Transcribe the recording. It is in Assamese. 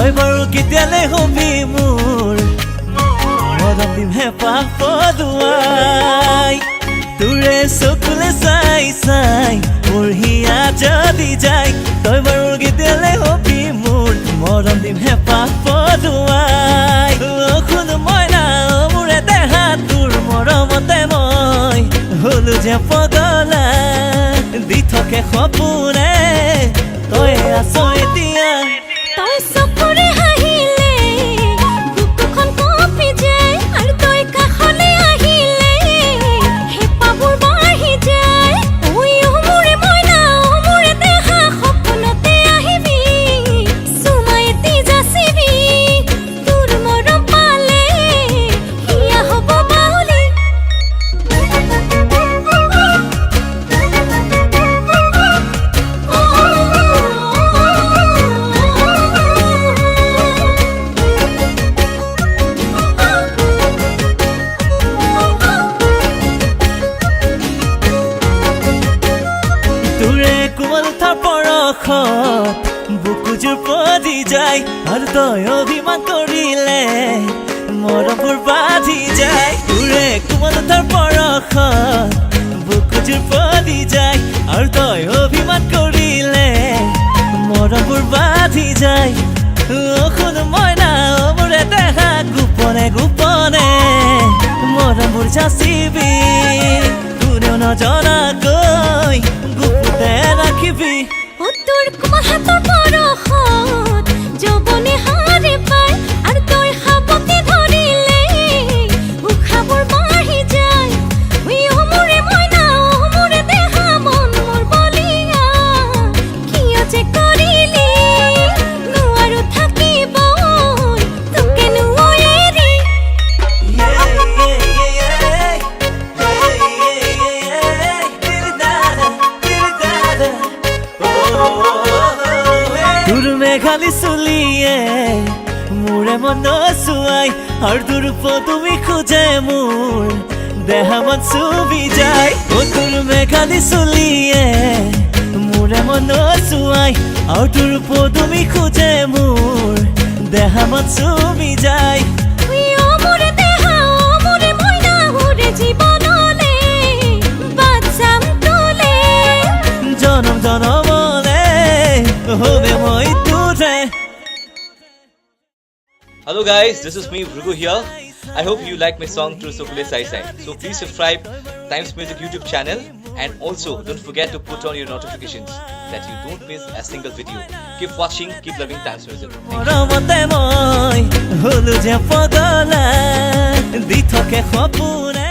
তই বাৰু কেতিয়ালে হবি মোৰ মৰম দিম হেঁপাহ পদুৱাই তোৰে চকুলে চাই চাই মোৰ হিয়া যদি যায় তই বাৰু কেতিয়ালে হবি মোৰ মৰম দিম হেঁপাহ পদুৱাই শুন মইনা মোৰে দেহা তোৰ মৰমতে মই হলো যে পগলা দি থাকে সপোনে তই আছ এতিয়া তই চকুৰে হাঁহিলে বুকুখন কঁপি যায় আৰু তই কাষলে আহিলে হেঁপাহবোৰ বাঢ়ি যায় ঐ মোৰে মইনা মোৰে দেহা সপোনতে আহিবি চুমা এটি যাচিবি তোৰ মৰম পালে হিয়া হ'ব বাউলি তোৰে কোমল পৰশত বুকুযোৰ পদি যায় আৰু তই অভিমান কৰিলে মৰমবোৰ বাঢ়ি যায় তোৰে কোমল পৰশত বুকুযোৰ পদি যায় আৰু তই অভিমান কৰিলে মৰমবোৰ বাঢ়ি যায় শুন মইনা মোৰে দেহা গোপনে গোপনে মৰমবোৰ যাচিবি কোনেও নজনাকৈ গুপুতে ৰাখিবি তোৰ কোমল হাতৰ পৰশত যৌৱনে হাৰে পায় আৰু তই সাৱটি ধৰিলে উশাহবোৰ বাঢ়ি যায় মোৰে মইনা মোৰে দেহা মন মোৰ বলিয়া কিয় যে কৰিলি নোৱাৰো থাকিব তোকেনো এৰি তোৰ মেঘালী চুলিয়ে মোৰে মন চুৱাই আৰু তোৰ পদুমি খোজে মোৰ দেহা মন চুবি যায় তোৰ মেঘালী চুলিয়ে মোৰে মন চুৱাই আৰু তোৰ পদুমি খোজে মোৰ দেহা মন চুবি যায় মোৰে দেহা মোৰে মইনা মোৰে জীৱনলে বাচ্চাম তোলে জনম জনমলে হবে মই তোৰে Hello guys, this is me Bhrugu here. I hope you like my song through Sokule Sai Sai. So please subscribe Times Music YouTube channel and also don't forget to put on your notifications that you don't miss a single video. Keep watching, keep loving Times Music. Thank you. মৰমতে মই হলো যে পগলা দি থাকে সপোনে